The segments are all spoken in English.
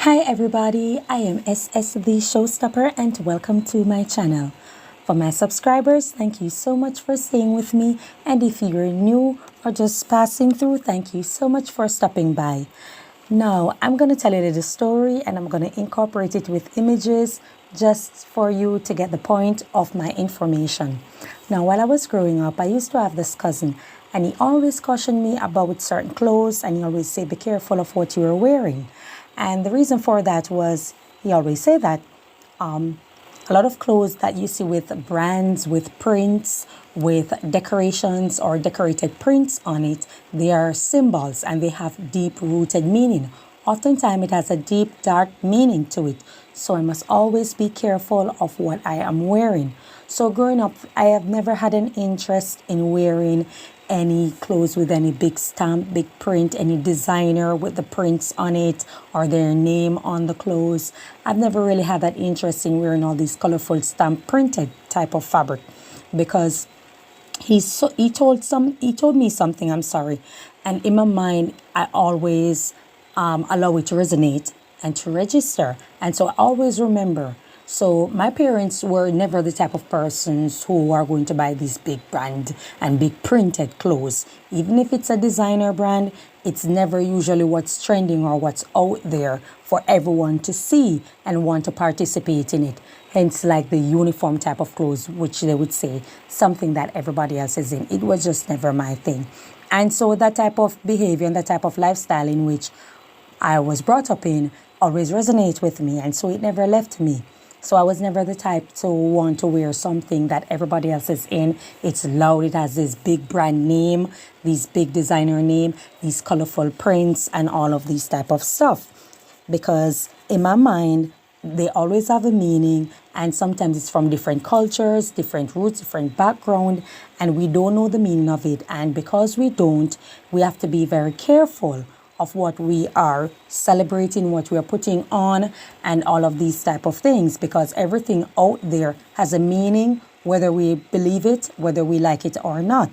Hi everybody, I am SS the Showstopper and welcome to my channel. For my subscribers, thank you so much for staying with me, and if you're new or just passing through, thank you so much for stopping by. Now, I'm going to tell you the story and I'm going to incorporate it with images just for you to get the point of my information. Now, while I was growing up, I used to have this cousin and he always cautioned me about certain clothes, and he always said, be careful of what you are wearing. And the reason for that was he always said that a lot of clothes that you see with brands, with prints, with decorations or decorated prints on it, they are symbols and they have deep rooted meaning. Oftentimes it has a deep, dark meaning to it. So I must always be careful of what I am wearing. So growing up, I have never had an interest in wearing any clothes with any big stamp, big print, any designer with the prints on it or their name on the clothes. I've never really had that interest in wearing all these colorful stamp printed type of fabric, because he told me something, I'm sorry, and in my mind I always allow it to resonate and to register, and so I always remember. So my parents were never the type of persons who are going to buy these big brand and big printed clothes. Even if it's a designer brand, it's never usually what's trending or what's out there for everyone to see and want to participate in it. Hence, like the uniform type of clothes, which they would say something that everybody else is in. It was just never my thing. And so that type of behavior and that type of lifestyle in which I was brought up in always resonate with me, and so it never left me. So I was never the type to want to wear something that everybody else is in. It's loud, it has this big brand name, these big designer name, these colorful prints and all of these type of stuff. Because in my mind, they always have a meaning, and sometimes it's from different cultures, different roots, different background, and we don't know the meaning of it. And because we don't, we have to be very careful of what we are celebrating, what we are putting on, and all of these type of things, because everything out there has a meaning, whether we believe it, whether we like it or not.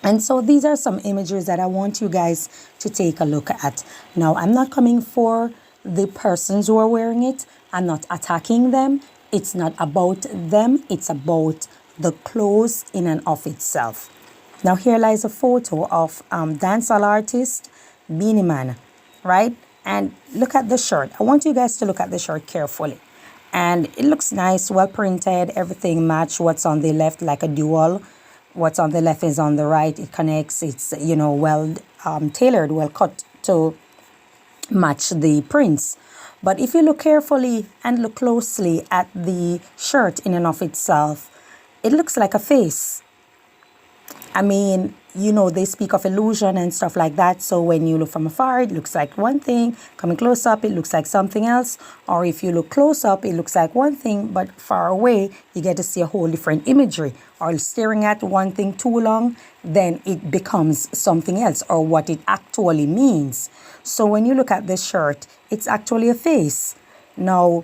And so these are some images that I want you guys to take a look at. Now, I'm not coming for the persons who are wearing it. I'm not attacking them. It's not about them. It's about the clothes in and of itself. Now, here lies a photo of dancehall artist Beenie Man, right? And look at the shirt. I want you guys to look at the shirt carefully. And it looks nice, well printed, everything match what's on the left, like a dual. What's on the left is on the right. It connects. It's, well tailored, well cut to match the prints. But if you look carefully and look closely at the shirt in and of itself, it looks like a face. I mean, they speak of illusion and stuff like that. So when you look from afar, it looks like one thing. Coming close up, it looks like something else. Or if you look close up, it looks like one thing, but far away, you get to see a whole different imagery. Or staring at one thing too long, then it becomes something else, or what it actually means. So when you look at this shirt, it's actually a face. Now,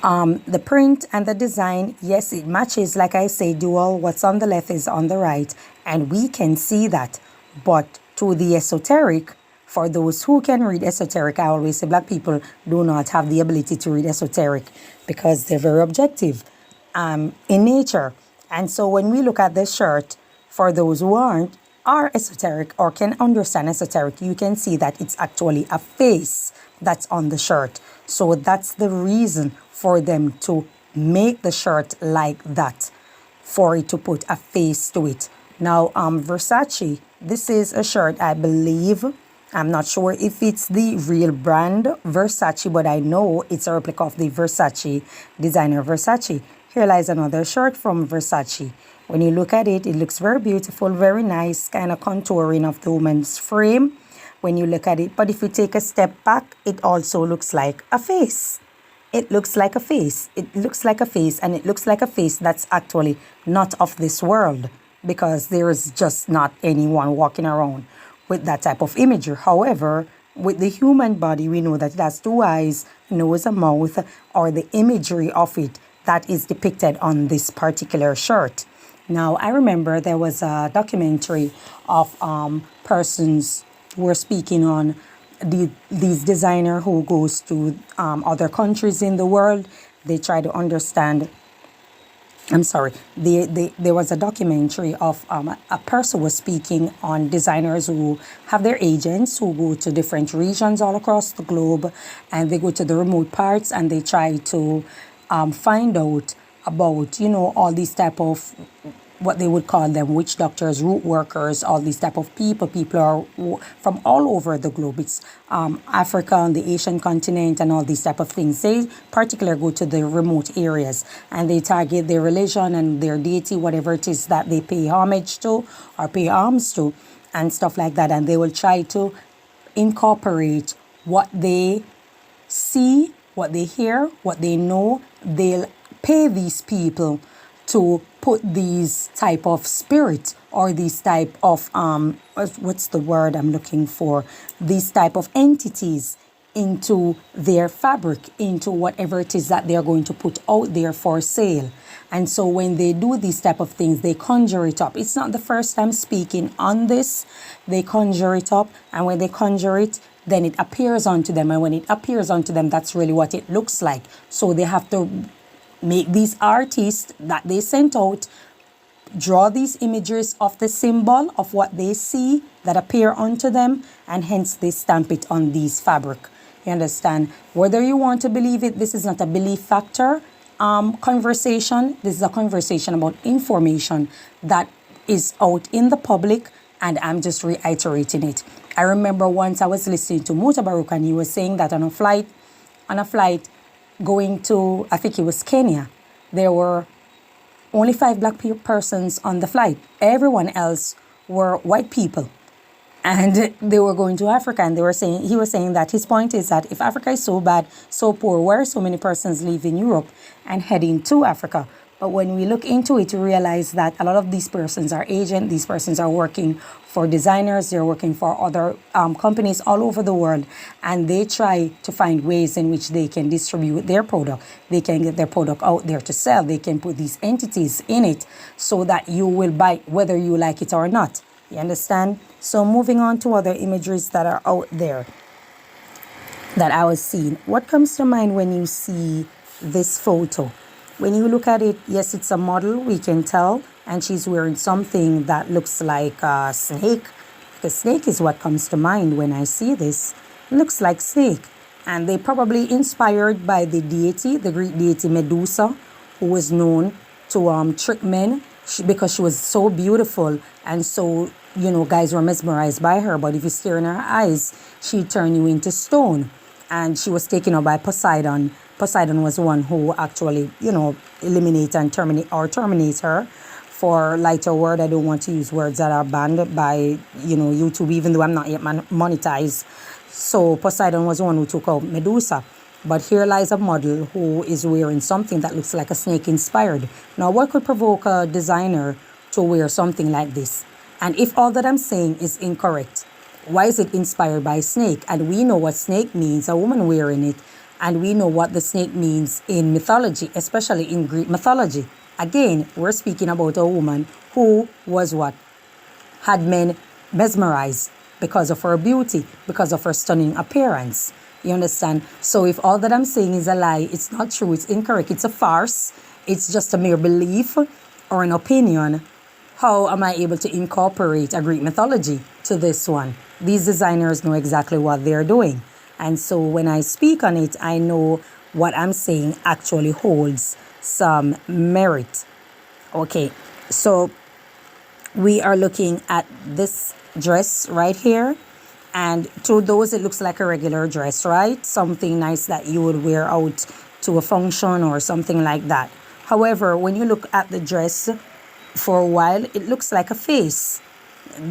the print and the design, yes, it matches, like I say, dual. What's on the left is on the right, and we can see that. But to the esoteric, for those who can read esoteric, I always say black people do not have the ability to read esoteric because they're very objective in nature. And so when we look at this shirt, for those who are esoteric or can understand esoteric, you can see that it's actually a face that's on the shirt. So that's the reason for them to make the shirt like that, for it to put a face to it. Now, Versace, this is a shirt, I believe. I'm not sure if it's the real brand Versace, but I know it's a replica of the Versace designer Versace. Here lies another shirt from Versace. When you look at it, it looks very beautiful, very nice, kind of contouring of the woman's frame when you look at it. But if you take a step back, it also looks like a face. It looks like a face. It looks like a face, and it looks like a face that's actually not of this world, because there is just not anyone walking around with that type of imagery. However, with the human body, we know that it has two eyes, nose, and mouth, or the imagery of it that is depicted on this particular shirt. Now, I remember there was a documentary of persons who were speaking on these designer who goes to other countries in the world. They try to understand. I'm sorry. There was a documentary of a person was speaking on designers who have their agents who go to different regions all across the globe, and they go to the remote parts and they try to find out about all these type of what they would call them witch doctors, root workers, all these type of people are from all over the globe. It's Africa and the Asian continent and all these type of things. They particularly go to the remote areas and they target their religion and their deity, whatever it is that they pay homage to or pay alms to and stuff like that. And they will try to incorporate what they see, what they hear, what they know. They'll pay these people to put these type of spirit or these type of what's the word I'm looking for, these type of entities into their fabric, into whatever it is that they're going to put out there for sale. And so when they do these type of things, they conjure it up. It's not the first time speaking on this. They conjure it up, and when they conjure it, then it appears onto them, and when it appears onto them, that's really what it looks like. So they have to make these artists that they sent out draw these images of the symbol of what they see that appear onto them, and hence they stamp it on these fabric. You understand? Whether you want to believe it, this is not a belief factor conversation. This is a conversation about information that is out in the public, and I'm just reiterating it. I remember once I was listening to Mutabaruka, and he was saying that on a flight going to, I think it was Kenya, there were only 5 black persons on the flight. Everyone else were white people. And they were going to Africa, and he was saying that his point is that if Africa is so bad, so poor, why are so many persons leaving Europe and heading to Africa? But when we look into it, we realize that a lot of these persons are agents. These persons are working for designers. They're working for other companies all over the world. And they try to find ways in which they can distribute their product. They can get their product out there to sell. They can put these entities in it so that you will buy whether you like it or not. You understand? So moving on to other images that are out there that I was seeing. What comes to mind when you see this photo? When you look at it, yes, it's a model, we can tell, and she's wearing something that looks like a snake. The snake is what comes to mind when I see this. It looks like snake. And they probably inspired by the deity, the Greek deity Medusa, who was known to trick men because she was so beautiful. And so, guys were mesmerized by her. But if you stare in her eyes, she'd turn you into stone. And she was taken up by Poseidon. Poseidon was the one who actually, eliminate and terminate her. For lighter word, I don't want to use words that are banned by, YouTube, even though I'm not yet monetized. So Poseidon was the one who took out Medusa. But here lies a model who is wearing something that looks like a snake inspired. Now, what could provoke a designer to wear something like this? And if all that I'm saying is incorrect, why is it inspired by snake? And we know what snake means, a woman wearing it. And we know what the snake means in mythology, especially in Greek mythology. Again, we're speaking about a woman who was what? Had men mesmerized because of her beauty, because of her stunning appearance. You understand? So if all that I'm saying is a lie, it's not true, it's incorrect, it's a farce, it's just a mere belief or an opinion, how am I able to incorporate a Greek mythology to this one? These designers know exactly what they're doing. And so when I speak on it, I know what I'm saying actually holds some merit. Okay, so we are looking at this dress right here. And to those, it looks like a regular dress, right? Something nice that you would wear out to a function or something like that. However, when you look at the dress for a while, it looks like a face.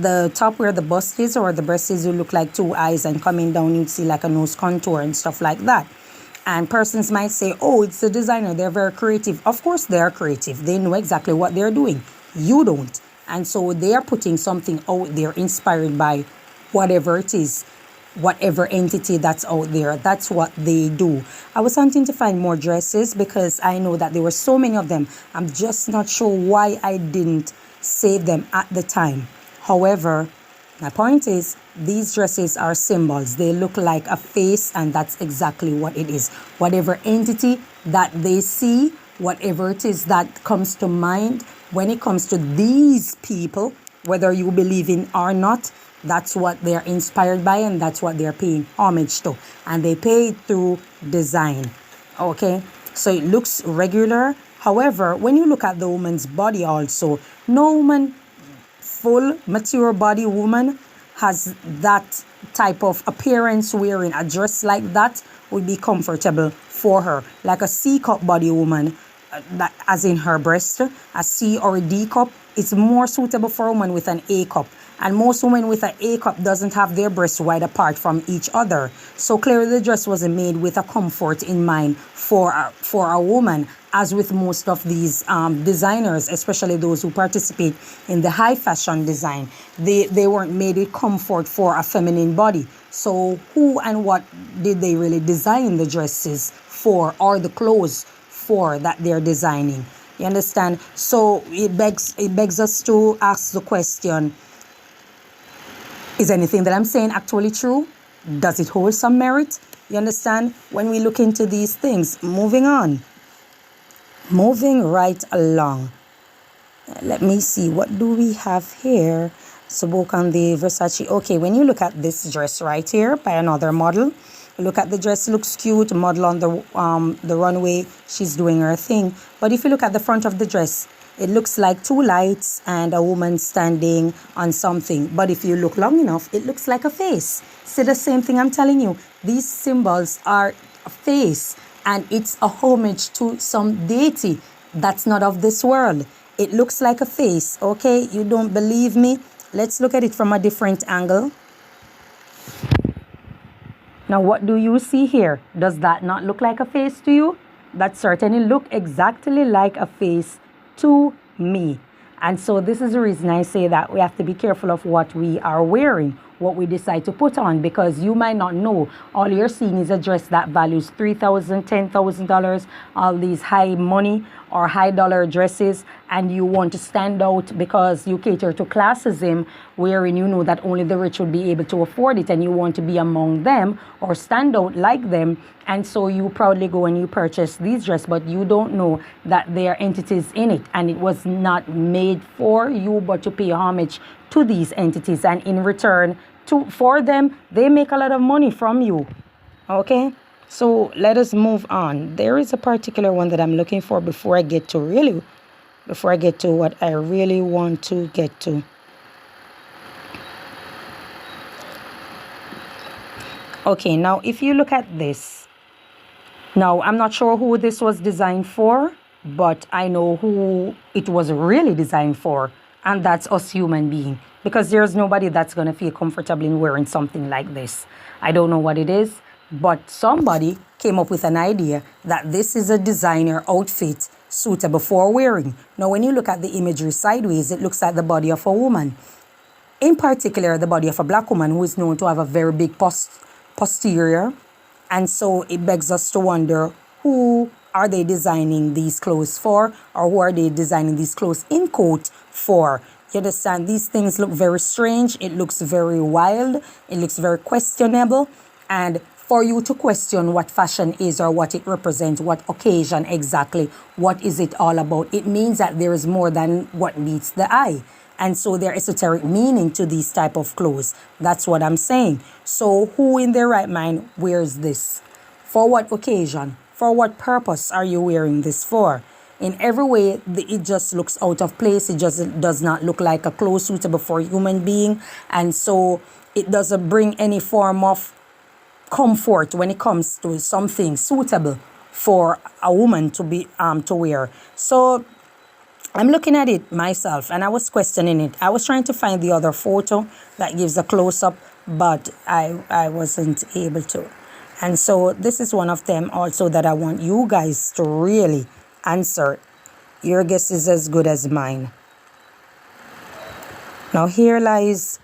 The top where the bust is or the breast is, you look like 2 eyes, and coming down you'd see like a nose contour and stuff like that. And persons might say, oh, it's the designer, they're very creative. Of course they are creative. They know exactly what they're doing. You don't. And so they are putting something out there inspired by whatever it is, whatever entity that's out there. That's what they do. I was hunting to find more dresses because I know that there were so many of them. I'm just not sure why I didn't save them at the time. However, My point is, these dresses are symbols. They look like a face, and that's exactly what it is. Whatever entity that they see, whatever it is that comes to mind when it comes to these people, whether you believe in or not, that's what they're inspired by, and that's what they're paying homage to. And they pay it through design. Okay, so it looks regular. However, when you look at the woman's body also, no woman, full mature body woman, has that type of appearance. Wearing a dress like that would be comfortable for her. Like a C cup body woman, that as in her breast, a C or a D cup is more suitable for a woman with an A cup. And most women with an A cup doesn't have their breasts wide apart from each other. So clearly the dress wasn't made with a comfort in mind for a woman, as with most of these designers, especially those who participate in the high fashion design. They weren't made with comfort for a feminine body. So who and what did they really design the dresses for, or the clothes for, that they're designing? You understand? So it begs us to ask the question, is anything that I'm saying actually true? Does it hold some merit? You understand? When we look into these things, moving on. Moving right along. Let me see, what do we have here? So book on the Versace. Okay, when you look at this dress right here by another model, look at the dress, looks cute. Model on the runway, she's doing her thing. But if you look at the front of the dress, it looks like two lights and a woman standing on something. But if you look long enough, it looks like a face. See, the same thing I'm telling you. These symbols are a face, and it's a homage to some deity that's not of this world. It looks like a face, okay? You don't believe me? Let's look at it from a different angle. Now, what do you see here? Does that not look like a face to you? That certainly look exactly like a face to me. And so this is the reason I say that we have to be careful of what we are wearing, what we decide to put on, because you might not know. All you're seeing is a dress that values $3,000, $10,000, all these high money or high dollar dresses, and you want to stand out because you cater to classism, wherein you know that only the rich would be able to afford it, and you want to be among them or stand out like them. And so you proudly go and you purchase these dresses, but you don't know that there are entities in it, and it was not made for you but to pay homage to these entities, and in return for them, they make a lot of money from you. Okay, so let us move on. There is a particular one that I'm looking for before I get to what I really want to get to. Okay, now if you look at this, now I'm not sure who this was designed for, but I know who it was really designed for, and that's us human beings, because there's nobody that's going to feel comfortable in wearing something like this. I don't know what it is, but somebody came up with an idea that this is a designer outfit suitable for wearing. Now, when you look at the imagery sideways, it looks like the body of a woman. In particular, the body of a black woman who is known to have a very big posterior. And so it begs us to wonder, who are they designing these clothes for, or who are they designing these clothes in quote for? You understand? These things look very strange. It looks very wild. It looks very questionable. And for you to question what fashion is or what it represents, what occasion exactly, what is it all about, it means that there is more than what meets the eye. And so there is esoteric meaning to these type of clothes. That's what I'm saying. So who in their right mind wears this? For what occasion? For what purpose are you wearing this for? In every way, it just looks out of place. It just does not look like a clothes suitable for a human being. And so it doesn't bring any form of comfort when it comes to something suitable for a woman to be to wear. So I'm looking at it myself and I was questioning it. I was trying to find the other photo that gives a close-up, but I wasn't able to. And so this is one of them also that I want you guys to really answer. Your guess is as good as mine. Now here lies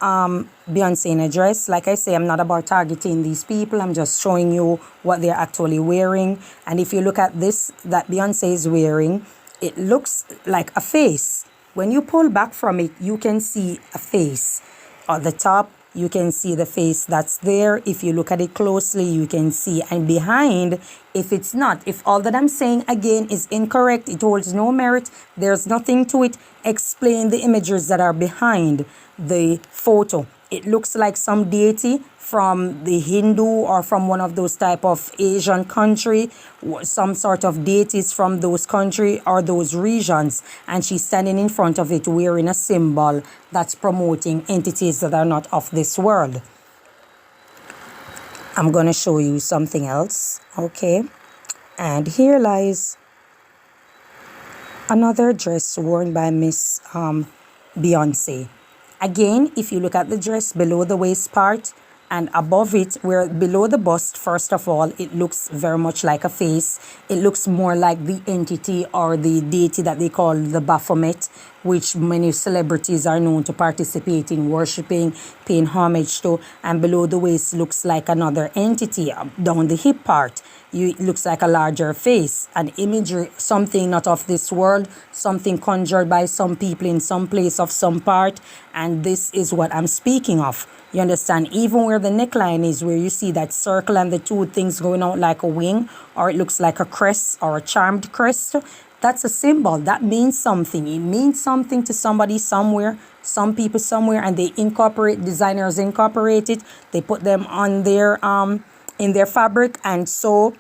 Beyonce in a dress. Like I say, I'm not about targeting these people. I'm just showing you what they're actually wearing. And if you look at this that Beyonce is wearing, it looks like a face. When you pull back from it, you can see a face. At the top, you can see the face that's there. If you look at it closely, you can see. And behind, if it's not, if all that I'm saying again is incorrect, it holds no merit, there's nothing to it, explain the images that are behind the photo. It looks like some deity from the Hindu or from one of those type of Asian country, some sort of deities from those country or those regions, and she's standing in front of it wearing a symbol that's promoting entities that are not of this world. I'm going to show you something else, okay? And here lies another dress worn by Miss Beyonce. Again, if you look at the dress below the waist part and above it, where below the bust, first of all, it looks very much like a face. It looks more like the entity or the deity that they call the Baphomet, which many celebrities are known to participate in worshiping, paying homage to. And below the waist looks like another entity. Down the hip part, it looks like a larger face, an imagery, something not of this world, something conjured by some people in some place of some part. And this is what I'm speaking of. You understand? Even where the neckline is, where you see that circle and the two things going out like a wing, or it looks like a crest or a charmed crest, that's a symbol. That means something. It means something to somebody somewhere, some people somewhere, and they incorporate, designers incorporate it. They put them on their in their fabric, and so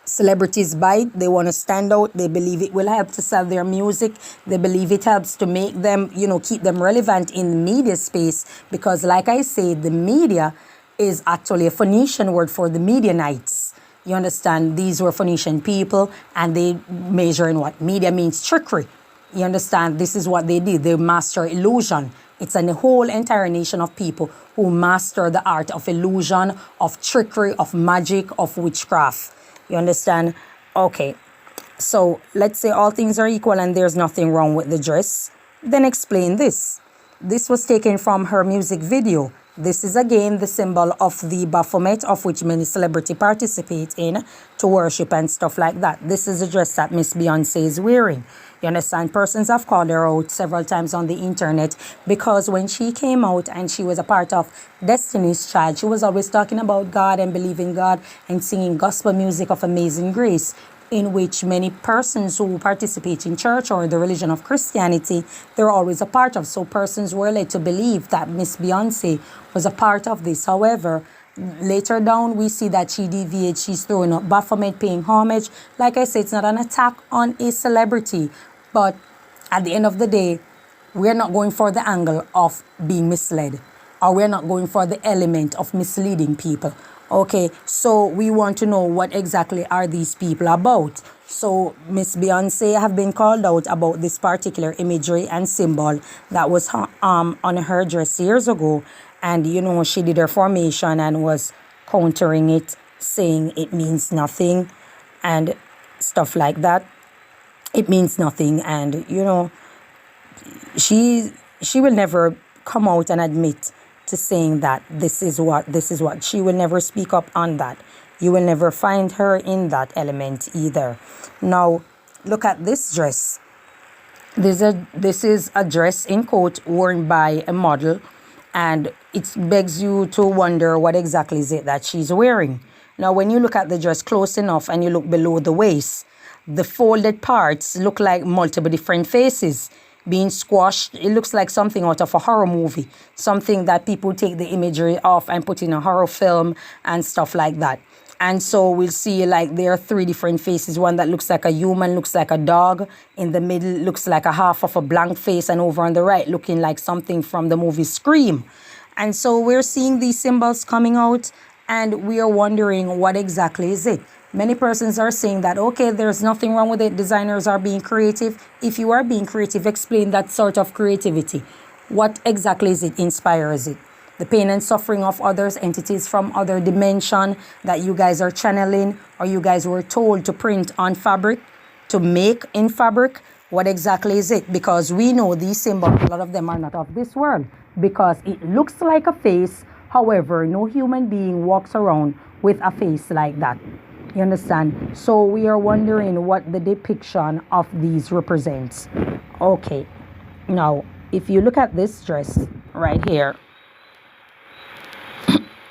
celebrities buy it. They want to stand out. They believe it will help to sell their music. They believe it helps to make them, keep them relevant in the media space, because like I say, the media is actually a Phoenician word for the Midianites. You understand? These were Phoenician people, and they measure in what media means: trickery. You understand? This is what they did. They master illusion. It's a whole entire nation of people who master the art of illusion, of trickery, of magic, of witchcraft. You understand? Okay. So let's say all things are equal and there's nothing wrong with the dress. Then explain this. This was taken from her music video. This is again the symbol of the Baphomet, of which many celebrities participate in to worship and stuff like that. This is the dress that Miss Beyonce is wearing. You understand? Persons have called her out several times on the internet, because when she came out and she was a part of Destiny's Child, she was always talking about God and believing God and singing gospel music of Amazing Grace, in which many persons who participate in church or the religion of Christianity, they're always a part of. So persons were led to believe that Miss Beyonce was a part of this. However, later down, we see that she deviates. She's throwing up Baphomet, paying homage. Like I said, it's not an attack on a celebrity. But at the end of the day, we're not going for the angle of being misled, or we're not going for the element of misleading people. Okay, so we want to know what exactly are these people about. So Miss Beyonce have been called out about this particular imagery and symbol that was on her dress years ago. And, she did her formation and was countering it, saying it means nothing and stuff like that. It means nothing. And, she will never come out and admit to saying that this is what. She will never speak up on that. You will never find her in that element either. Now, look at this dress. This is a dress in quote worn by a model, and it begs you to wonder what exactly is it that she's wearing. Now, when you look at the dress close enough and you look below the waist, the folded parts look like multiple different faces being squashed. It looks like something out of a horror movie, something that people take the imagery of and put in a horror film and stuff like that. And so we'll see like there are three different faces. One that looks like a human, looks like a dog. In the middle looks like a half of a blank face, and over on the right looking like something from the movie Scream. And so we're seeing these symbols coming out, and we are wondering what exactly is it. Many persons are saying that, okay, there's nothing wrong with it. Designers are being creative. If you are being creative, explain that sort of creativity. What exactly is it? Inspires it? The pain and suffering of others, entities from other dimension that you guys are channeling, or you guys were told to print on fabric, to make in fabric. What exactly is it? Because we know these symbols, a lot of them are not of this world, because it looks like a face. However, no human being walks around with a face like that. You understand? So we are wondering what the depiction of these represents. Okay. Now, if you look at this dress right here,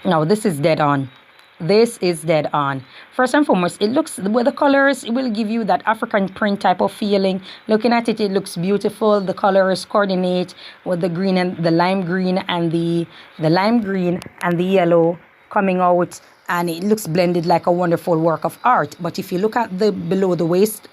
No, this is dead on. This is dead on. First and foremost, it looks with the colors, it will give you that African print type of feeling. Looking at it, it looks beautiful. The colors coordinate with the green and the lime green and the lime green and the yellow coming out, and it looks blended like a wonderful work of art. But if you look at the below the waist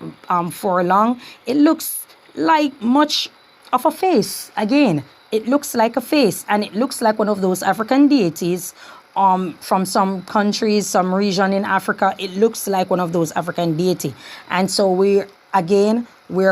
for long, it looks like much of a face. Again, it looks like a face, and it looks like one of those African deities from some countries, some region in Africa. It looks like one of those African deity. And so we're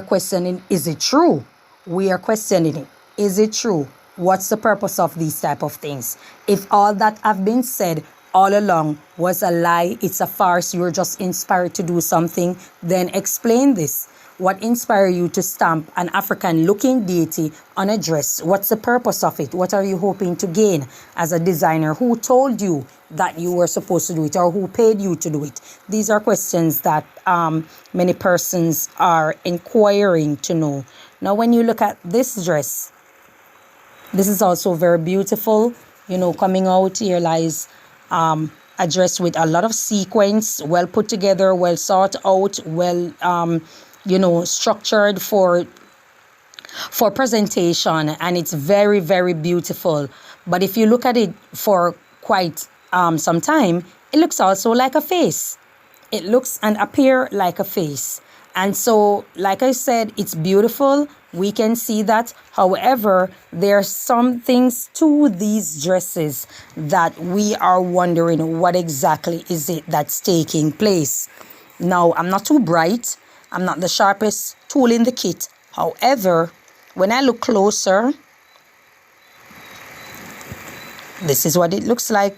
questioning, is it true? We are questioning it. Is it true? What's the purpose of these type of things? If all that have been said all along was a lie, it's a farce, you're just inspired to do something, then explain this. What inspired you to stamp an African looking deity on a dress? What's the purpose of it? What are you hoping to gain as a designer? Who told you that you were supposed to do it, or who paid you to do it? These are questions that many persons are inquiring to know. Now, when you look at this dress, this is also very beautiful. You know, coming out, here lies a dress with a lot of sequins, well put together, well sought out, well structured for presentation, and it's very, very beautiful. But if you look at it for quite some time, it looks also like a face. It looks and appear like a face. And so, like I said, it's beautiful. We can see that. However, there are some things to these dresses that we are wondering what exactly is it that's taking place. Now, I'm not too bright. I'm not the sharpest tool in the kit. However, when I look closer, this is what it looks like.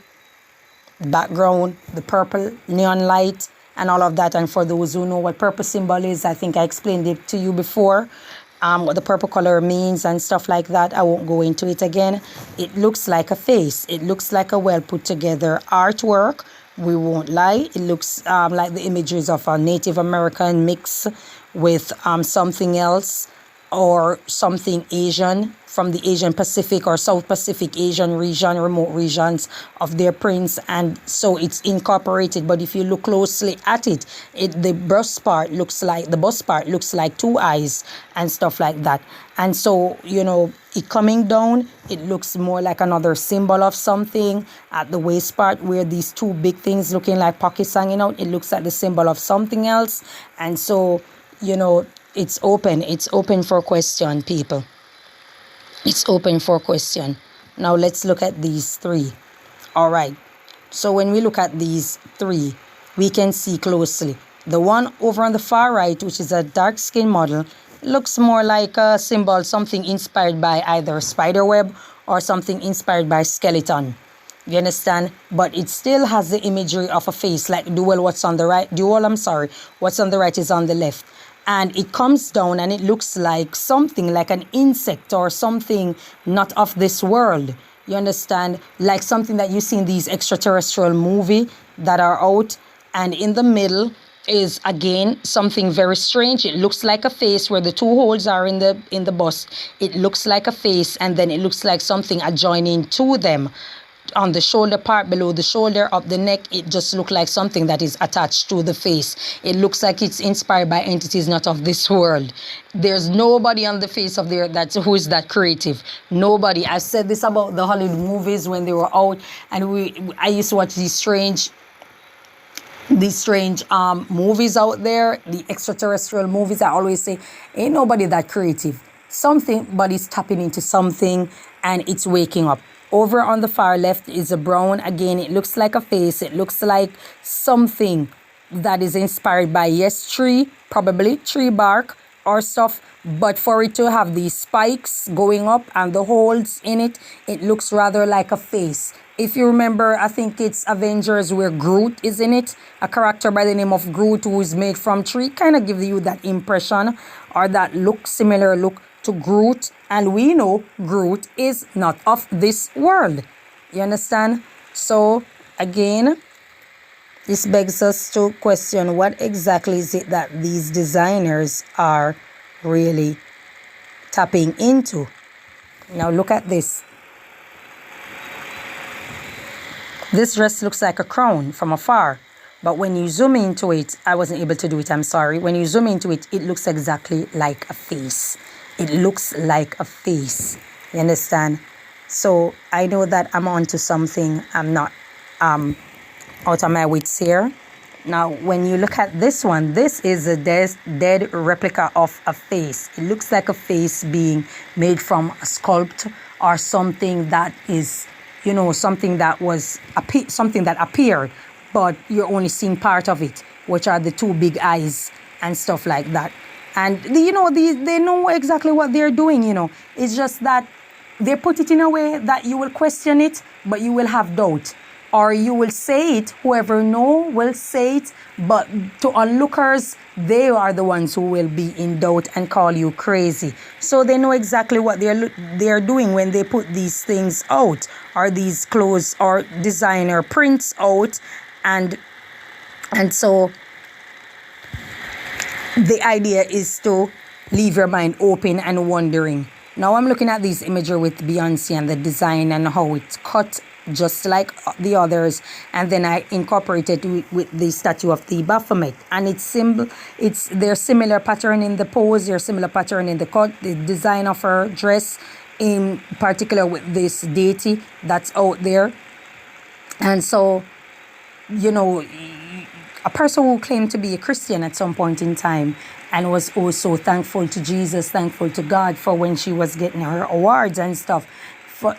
The background, the purple neon light, and all of that. And for those who know what purple symbol is, I think I explained it to you before, what the purple color means and stuff like that. I won't go into it again. It looks like a face. It looks like a well put together artwork. We won't lie. It looks like the images of a Native American mix with something else, or something Asian from the Asian Pacific or South Pacific Asian region, remote regions of their prints. And so it's incorporated. But if you look closely at it, the bust part looks like two eyes and stuff like that. And so, it coming down, it looks more like another symbol of something. At the waist part, where these two big things looking like pockets hanging out, it looks like the symbol of something else. And so, it's open for question, people. It's open for question. Now let's look at these three. All right. So when we look at these three, we can see closely. The one over on the far right, which is a dark skin model, looks more like a symbol, something inspired by either spider web or something inspired by skeleton. You understand? But it still has the imagery of a face, like what's on the right is on the left. And it comes down and it looks like something like an insect or something not of this world. You understand? Like something that you see in these extraterrestrial movies that are out. And in the middle is, again, something very strange. It looks like a face where the two holes are in the bust. It looks like a face, and then it looks like something adjoining to them. On the shoulder part, below the shoulder, up the neck, it just looks like something that is attached to the face. It looks like it's inspired by entities not of this world. There's nobody on the face of there who is that creative. Nobody. I said this about the Hollywood movies when they were out, and I used to watch these strange movies out there, the extraterrestrial movies. I always say, ain't nobody that creative. Somebody's tapping into something, and it's waking up. Over on the far left is a brown. Again, it looks like a face. It looks like something that is inspired by, tree, probably tree bark or stuff. But for it to have these spikes going up and the holes in it, it looks rather like a face. If you remember, I think it's Avengers where Groot is in it. A character by the name of Groot who is made from tree. Kind of gives you that impression or that similar look to Groot, and we know Groot is not of this world. You understand? So again, this begs us to question, what exactly is it that these designers are really tapping into? Now look at this. This dress looks like a crown from afar, but when you zoom into it, I wasn't able to do it, I'm sorry. When you zoom into it, it looks exactly like a face. It looks like a face. You understand? So I know that I'm onto something. I'm not out of my wits here. Now, when you look at this one, this is a dead replica of a face. It looks like a face being made from a sculpt or something that is, you know, something that was something that appeared, but you're only seeing part of it, which are the two big eyes and stuff like that. And you know, they know exactly what they're doing. You know, it's just that they put it in a way that you will question it, but you will have doubt. Or you will say it, whoever know will say it, but to onlookers, they are the ones who will be in doubt and call you crazy. So they know exactly what they're doing when they put these things out, or these clothes or designer prints out, and so the idea is to leave your mind open and wondering. Now I'm looking at these images with Beyonce and the design and how it's cut just like the others, and then I incorporated with the statue of the Baphomet, and there's similar pattern in the pose, there's similar pattern in the cut, the design of her dress, in particular with this deity that's out there. And so, you know, a person who claimed to be a Christian at some point in time and was also thankful to Jesus, thankful to God for when she was getting her awards and stuff,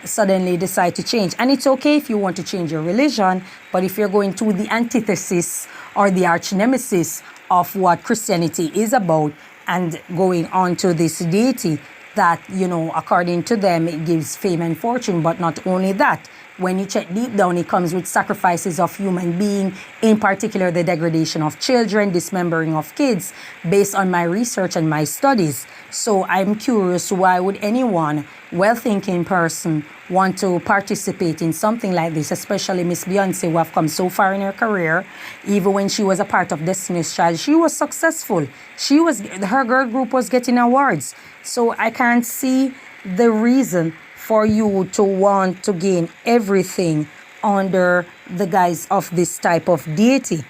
suddenly decide to change. And it's okay if you want to change your religion, but if you're going to the antithesis or the arch nemesis of what Christianity is about and going on to this deity that, you know, according to them, it gives fame and fortune, but not only that. When you check deep down, it comes with sacrifices of human being, in particular the degradation of children, dismembering of kids, based on my research and my studies. So I'm curious, why would anyone, well-thinking person, want to participate in something like this, especially Miss Beyonce, who have come so far in her career. Even when she was a part of Destiny's Child, she was successful. Her girl group was getting awards. So I can't see the reason for you to want to gain everything under the guise of this type of deity.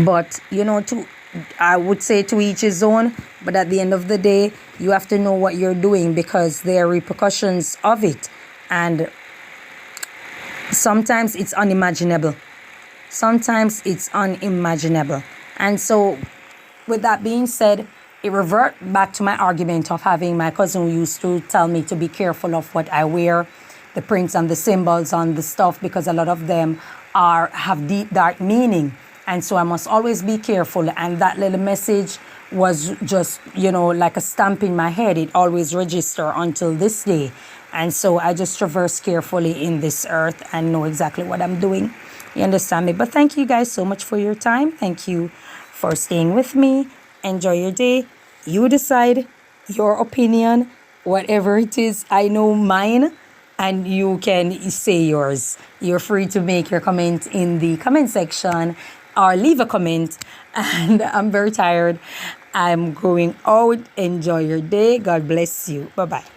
But, you know, I would say to each his own, but at the end of the day, you have to know what you're doing, because there are repercussions of it. And sometimes it's unimaginable. Sometimes it's unimaginable. And so, with that being said, it revert back to my argument of having my cousin who used to tell me to be careful of what I wear, the prints and the symbols on the stuff, because a lot of them have deep, dark meaning. And so I must always be careful. And that little message was just, you know, like a stamp in my head. It always register until this day. And so I just traverse carefully in this earth and know exactly what I'm doing. You understand me? But thank you guys so much for your time. Thank you for staying with me. Enjoy your day. You decide your opinion, whatever it is. I know mine, and you can say yours. You're free to make your comment in the comment section or leave a comment. And I'm very tired. I'm going out. Enjoy your day. God bless you. Bye-bye.